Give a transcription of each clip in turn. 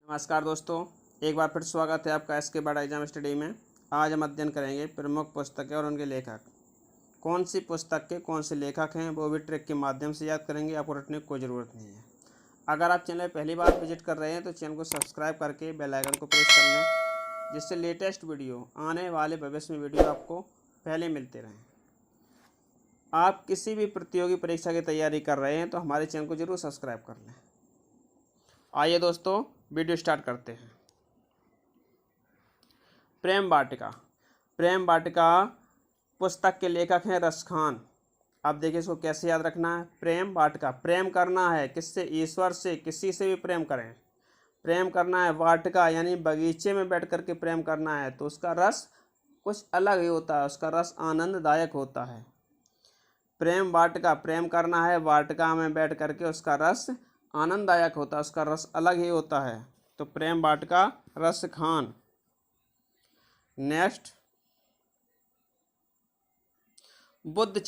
नमस्कार दोस्तों, एक बार फिर स्वागत है आपका एसके बोर्ड एग्जाम स्टडी में। आज हम अध्ययन करेंगे प्रमुख पुस्तकें और उनके लेखक। कौन सी पुस्तक के कौन से लेखक हैं वो भी ट्रिक के माध्यम से याद करेंगे, आपको रटने की कोई ज़रूरत नहीं है। अगर आप चैनल पहली बार विजिट कर रहे हैं तो चैनल को सब्सक्राइब करके बेल आइकन को प्रेस कर लें, जिससे लेटेस्ट वीडियो आने वाले भविष्य में वीडियो आपको पहले मिलते रहें। आप किसी भी प्रतियोगी परीक्षा की तैयारी कर रहे हैं तो हमारे चैनल को जरूर सब्सक्राइब कर लें। आइए दोस्तों, वीडियो स्टार्ट करते हैं। प्रेम वाटिका पुस्तक के लेखक हैं रसखान। अब देखिए इसको कैसे याद रखना है। प्रेम वाटिका, प्रेम करना है किससे? ईश्वर से। किसी से भी प्रेम करें, प्रेम करना है। वाटिका यानी बगीचे में बैठ कर के प्रेम करना है, तो उसका रस कुछ अलग ही होता है, उसका रस आनंददायक होता है। प्रेम वाटिका, प्रेम करना है वाटिका में बैठ करके, उसका रस आनंददायक होता है, उसका रस अलग ही होता है। तो प्रेम वाटिका रसखान। नेक्स्ट, बुद्ध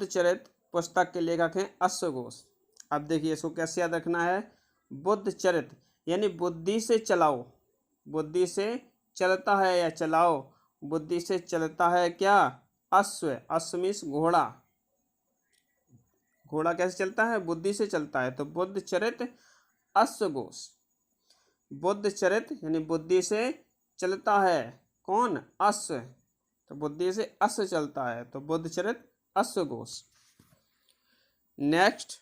चरित पुस्तक के लेखक हैं अश्वघोष। अब देखिए इसको कैसे याद रखना है। बुद्ध चरित यानी बुद्धि से चलाओ, बुद्धि से चलता है या चलाओ, बुद्धि से चलता है क्या? अश्व मीन्स घोड़ा। घोड़ा कैसे चलता है? बुद्धि से चलता है। तो बुद्ध चरित अश्वघोष। बुद्ध चरित यानी बुद्धि से चलता है। कौन? अश्व। तो बुद्धि से अश्व चलता है, तो बुद्ध चरित अश्वघोष। नेक्स्ट,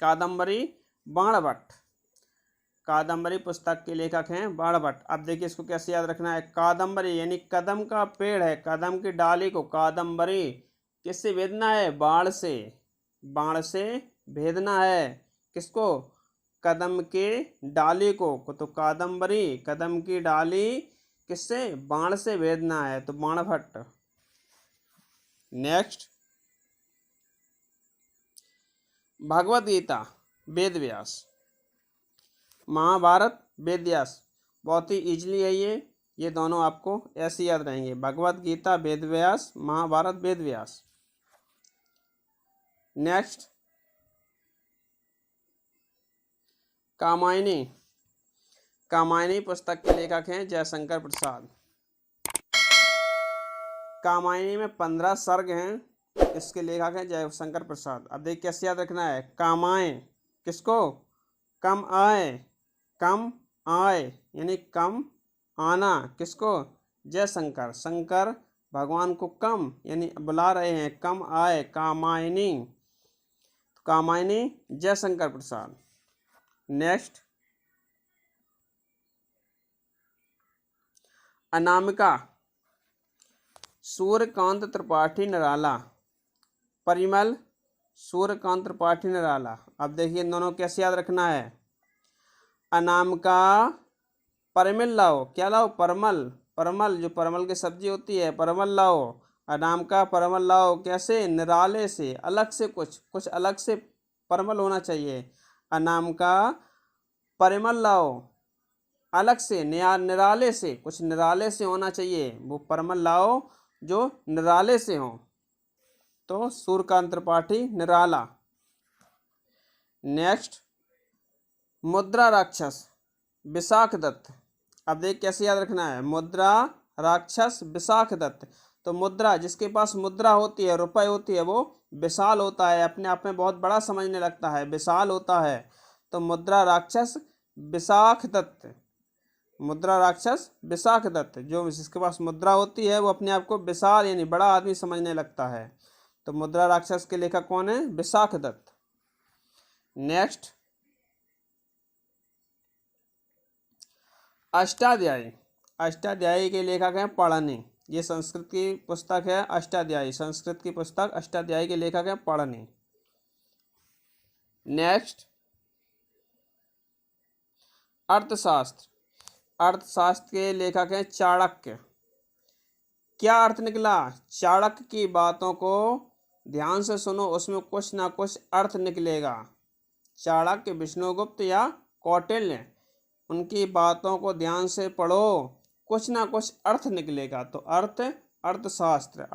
कादम्बरी बाणभट्ट। कादम्बरी पुस्तक के लेखक हैं बाणभट्ट। अब देखिए इसको कैसे याद रखना है। कादम्बरी यानी कदम का पेड़ है, कदम की डाली को कादम्बरी किससे भेदना है? बाण से। बाण से भेदना है किसको? कदम के डाली को। तो कादम्बरी कदम की डाली किससे? बाण से भेदना है, तो बाणभट्ट। नेक्स्ट, भगवद गीता वेदव्यास। महाभारत वेदव्यास। बहुत ही इजीली है ये दोनों आपको ऐसे याद रहेंगे। भगवद गीता वेदव्यास, महाभारत वेदव्यास। नेक्स्ट, कामायनी पुस्तक के लेखक हैं जयशंकर प्रसाद। कामायनी में 15 सर्ग हैं, इसके लेखक हैं जयशंकर प्रसाद। अब देखिए कैसे याद रखना है। कामाए किसको? कम आए यानी कम आना किसको? जयशंकर। शंकर भगवान को कम यानी बुला रहे हैं, कम आए। कामायनी जयशंकर प्रसाद। नेक्स्ट, अनामिका सूर्यकांत त्रिपाठी निराला। परिमल सूर्यकांत त्रिपाठी निराला। अब देखिए इन दोनों कैसे याद रखना है। अनामिका परमल लाओ। क्या लाओ? परमल जो परमल की सब्जी होती है, परमल लाओ। अनामिका परमल लाओ कैसे? निराले से, अलग से, कुछ अलग से परमल होना चाहिए। अनामिका परमल लाओ, अलग से, निराले से, कुछ निराले से होना चाहिए। वो परमल लाओ जो निराले से हो। तो सूर्यकांत त्रिपाठी निराला। नेक्स्ट, मुद्रा राक्षस विशाख दत्त। अब देख कैसे याद रखना है। मुद्रा राक्षस विशाख दत्त। तो मुद्रा, जिसके पास मुद्रा होती है, रुपए होती है, वो विशाल होता है, अपने आप में बहुत बड़ा समझने लगता है, विशाल होता है। तो मुद्रा राक्षस विशाख दत्त। मुद्रा राक्षस विशाख दत्त, जो जिसके पास मुद्रा होती है वो अपने आप को विशाल यानी बड़ा आदमी समझने लगता है। तो मुद्रा राक्षस के लेखक कौन है? विशाख दत्त। नेक्स्ट, अष्टाध्यायी के लेखक हैं पढ़नी। ये संस्कृत की पुस्तक है अष्टाध्यायी। संस्कृत की पुस्तक अष्टाध्यायी के लेखक हैं पढ़नी। नेक्स्ट, अर्थशास्त्र के लेखक हैं चाणक्य। क्या अर्थ निकला? चाणक्य की बातों को ध्यान से सुनो, उसमें कुछ ना कुछ अर्थ निकलेगा। चाणक्य, विष्णुगुप्त या कौटिल्य, उनकी बातों को ध्यान से पढ़ो, कुछ ना कुछ अर्थ निकलेगा। तो अर्थशास्त्र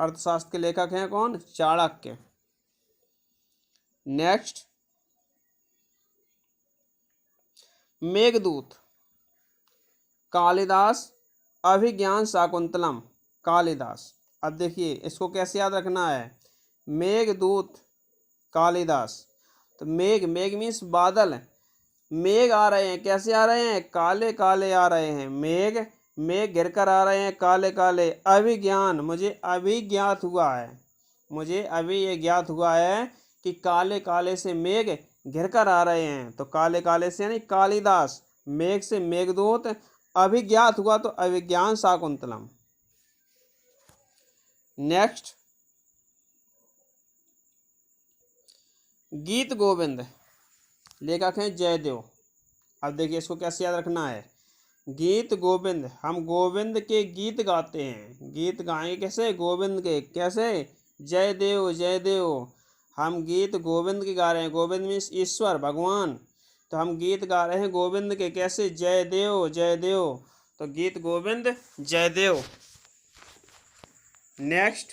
के लेखक हैं कौन? चाणक्य। नेक्स्ट, मेघदूत, कालिदास, अभिज्ञान शाकुंतलम, कालिदास। अब देखिए इसको कैसे याद रखना है, मेघदूत कालिदास। तो मेघ, मेघ मीन्स बादल, मेघ आ रहे हैं, कैसे आ रहे हैं, काले काले आ रहे हैं, मेघ, मेघ घिर कर आ रहे हैं काले काले। अभिज्ञान, मुझे अभी ज्ञात हुआ है, मुझे अभी ये ज्ञात हुआ है कि काले काले से मेघ घिर कर आ रहे हैं। तो काले काले से यानी कालिदास, मेघ से मेघदूत, अभिज्ञात हुआ तो अभिज्ञान शाकुंतलम। नेक्स्ट, गीत गोविंद, लेखक हैं जयदेव। अब देखिए इसको कैसे याद रखना है, गीत गोविंद, हम गोविंद के गीत गाते हैं, गीत गाएंगे कैसे, गोविंद के, कैसे, जयदेव जयदेव। हम गीत गोविंद के गा रहे हैं, गोविंद मीन्स ईश्वर भगवान, तो हम गीत गा रहे हैं गोविंद के, कैसे, जयदेव जयदेव। तो गीत गोविंद जयदेव। नेक्स्ट,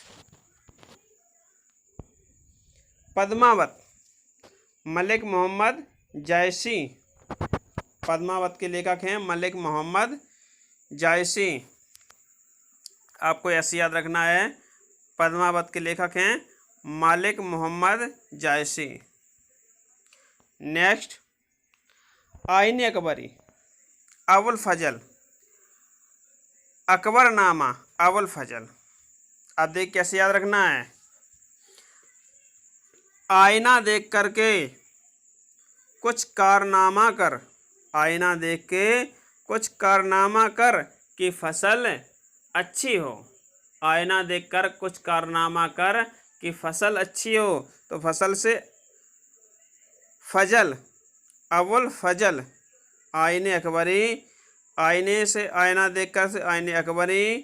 पद्मावत, मलिक मोहम्मद जायसी। पद्मावत के लेखक हैं मलिक मोहम्मद जायसी। आपको ऐसे याद रखना है, पद्मावत के लेखक हैं मलिक मोहम्मद जायसी। नेक्स्ट, आईन अकबरी, अबुल फजल, अकबरनामा, अबुल फजल। अब देख कैसे याद रखना है, आईना देख करके कुछ कारनामा कर, आईना देख के कुछ कारनामा कर कि फसल अच्छी हो, आईना देखकर कुछ कारनामा कर कि फसल अच्छी हो। तो फसल से फजल, अबुल फजल, आईने अकबरी, आईने से आईना देखकर से आईने अकबरी,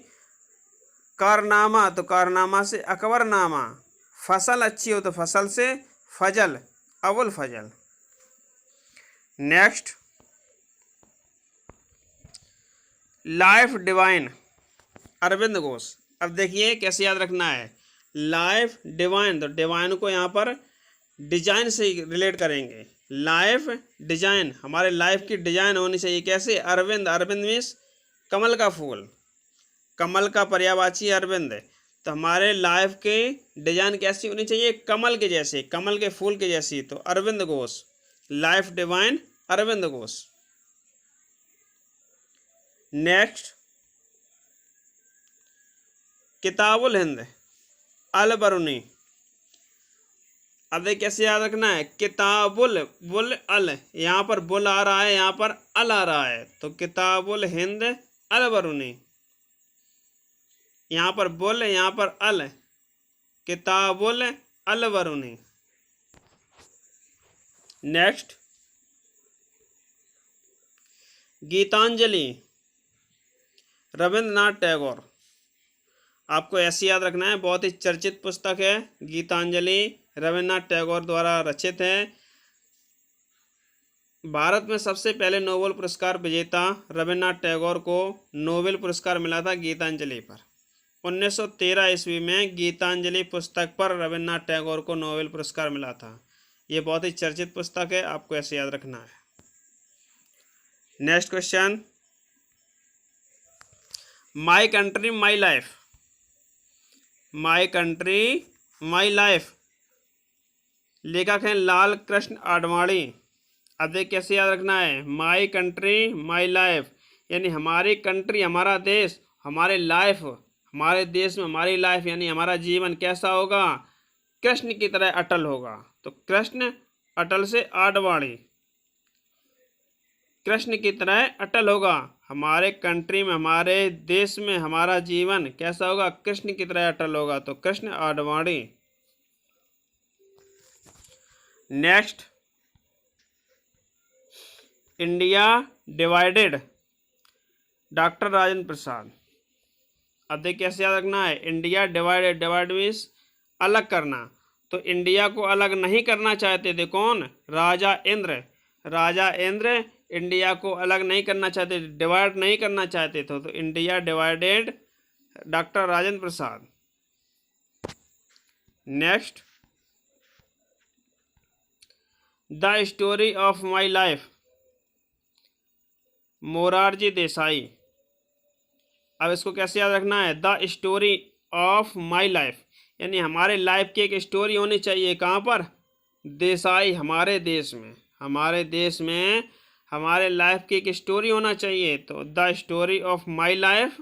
कारनामा तो कारनामा से अकबरनामा, फसल अच्छी हो तो फसल से Fazal, Abul Fazal. Next, life divine, Arvind Ghosh. अब देखिए कैसे याद रखना है, लाइफ डिवाइन, तो डिवाइन को यहाँ पर डिजाइन से रिलेट करेंगे, लाइफ डिजाइन, हमारे लाइफ की डिजाइन होनी चाहिए, कैसे, अरविंद, अरविंद मीन्स कमल का फूल, कमल का पर्यायवाची अरविंद। तो हमारे लाइफ के डिजाइन कैसी होनी चाहिए, कमल के जैसे, कमल के फूल के जैसी। तो Arvind Ghosh, life divine Arvind Ghosh. Next, Kitabul Hind, Al Biruni. अब देखिए कैसे याद रखना है, किताबुल, बुल अल, यहाँ पर बुल आ रहा है, यहाँ पर अल आ रहा है, तो किताबुल हिंद अल बरूनी, यहाँ पर बुल, यहाँ पर अल, किताबुल अल बरूनी। नेक्स्ट, गीतांजलि, रविंद्रनाथ टैगोर। आपको ऐसे याद रखना है, बहुत ही चर्चित पुस्तक है गीतांजलि, रविंद्रनाथ टैगोर द्वारा रचित है। भारत में सबसे पहले नोबेल पुरस्कार विजेता रविंद्रनाथ टैगोर को नोबेल पुरस्कार मिला था गीतांजलि पर। 1913 ईस्वी में गीतांजलि पुस्तक पर रविंद्रनाथ टैगोर को नोबेल पुरस्कार मिला था। ये बहुत ही चर्चित पुस्तक है, आपको ऐसे याद रखना है। Next question, my country my life, my country my life, लेखक हैं लाल कृष्ण आडवाणी। अब देख कैसे याद रखना है, माई कंट्री माई लाइफ, यानी हमारी कंट्री, हमारा देश, हमारे लाइफ, हमारे देश में हमारी लाइफ यानी हमारा जीवन कैसा होगा, कृष्ण की तरह अटल होगा। तो कृष्ण अटल से आडवाणी, कृष्ण की तरह अटल होगा। हमारे कंट्री में, हमारे देश में हमारा जीवन कैसा होगा, कृष्ण की तरह अटल होगा। तो Krishna Advani. Next, India divided, doctor Rajendra Prasad. अब देखिए कैसे याद रखना है, इंडिया डिवाइडेड, डिवाइड मीन्स अलग करना। तो इंडिया को अलग नहीं करना चाहते थे कौन, राजा इंद्र। राजा इंद्र इंडिया को अलग नहीं करना चाहते, डिवाइड नहीं करना चाहते थे। तो India divided, doctor Rajendra Prasad. Next, the story of my life, Morarji Desai. अब इसको कैसे याद रखना है? The story of my life, यानी हमारे लाइफ की एक स्टोरी होनी चाहिए। कहाँ पर? देसाई, हमारे देश में। हमारे देश में हमारे लाइफ की एक स्टोरी होना चाहिए। तो the story of my life,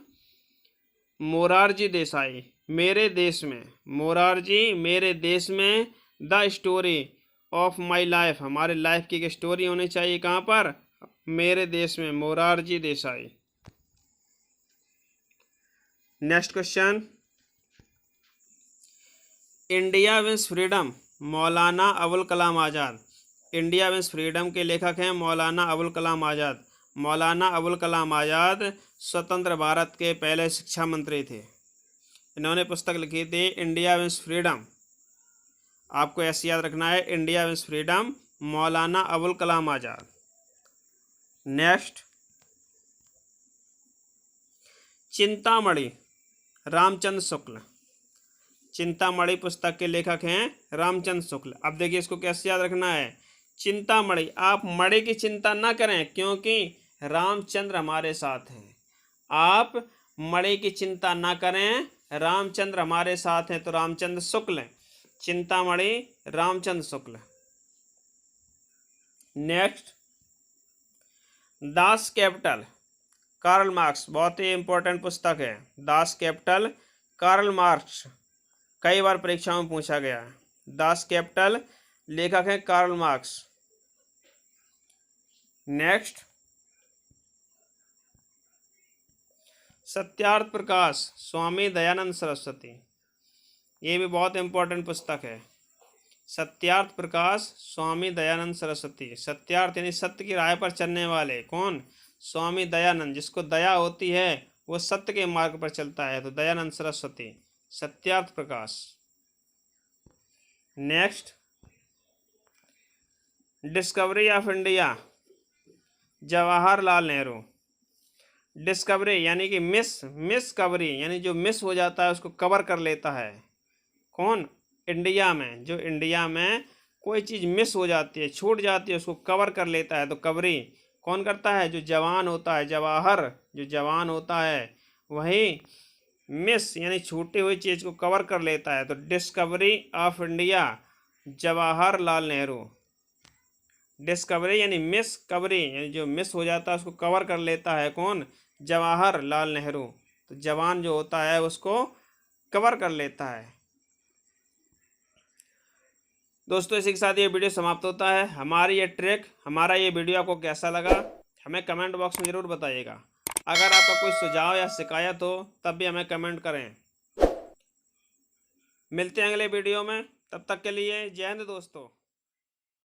Morarji Desai, मेरे देश में। मोरारजी, मेरे देश में। The story of my life, हमारे लाइफ की एक स्टोरी होनी चाहिए। कहाँ पर? मेरे देश में, Morarji Desai. Next question, India wins freedom, Maulana Abul Kalam Azad. India wins freedom के लेखक हैं मौलाना अबुल कलाम आज़ाद। मौलाना अबुल कलाम आज़ाद स्वतंत्र भारत के पहले शिक्षा मंत्री थे। इन्होंने पुस्तक लिखी थी इंडिया विंस फ्रीडम। आपको ऐसे याद रखना है, India wins freedom, Maulana Abul Kalam आज़ाद। नेक्स्ट, चिंतामणि, रामचंद्र शुक्ल। चिंतामणि पुस्तक के लेखक हैं रामचंद्र शुक्ल। अब देखिए इसको कैसे याद रखना है, चिंतामणि। आप मणि की चिंता ना करें क्योंकि रामचंद्र हमारे साथ हैं। आप मणि की चिंता ना करें, रामचंद्र हमारे साथ हैं। तो Ramchandra Shukla, Chintamani, Ramchandra Shukla. Next, Das Kapital, Karl Marx. बहुत ही इंपॉर्टेंट पुस्तक है दास कैपिटल, कार्ल मार्क्स। कई बार परीक्षाओं में पूछा गया है। दास कैपिटल, लेखक है Karl Marx. Next, Satyarth Prakash, Swami Dayanand Saraswati. ये भी बहुत इंपॉर्टेंट पुस्तक है। सत्यार्थ प्रकाश, स्वामी दयानंद सरस्वती। सत्यार्थ यानी सत्य की राह पर चलने वाले। कौन? स्वामी दयानंद। जिसको दया होती है वो सत्य के मार्ग पर चलता है। तो Dayanand Saraswati, Satyarth Prakash. Next, discovery of India, Jawaharlal Nehru. Discovery यानी कि मिस कवरी, यानी जो मिस हो जाता है उसको कवर कर लेता है। कौन? इंडिया में। जो इंडिया में कोई चीज़ मिस हो जाती है, छूट जाती है, उसको कवर कर लेता है। तो कवरी कौन करता है? जो जवान होता है, जवाहर, जो जवान होता है वही मिस यानी छूटी हुई चीज़ को कवर कर लेता है। तो discovery of India, Jawaharlal Nehru. Discovery यानी मिस कवरी, यानी जो मिस हो जाता है उसको कवर कर लेता है। कौन? जवाहरलाल नेहरू। तो जवान जो होता है उसको कवर कर लेता है। दोस्तों इसी के साथ ये वीडियो समाप्त होता है। हमारी ये ट्रिक, हमारा ये वीडियो आपको कैसा लगा हमें कमेंट बॉक्स में ज़रूर बताइएगा। अगर आपका कोई सुझाव या शिकायत हो तब भी हमें कमेंट करें। मिलते हैं अगले वीडियो में, तब तक के लिए जय हिंद दोस्तों।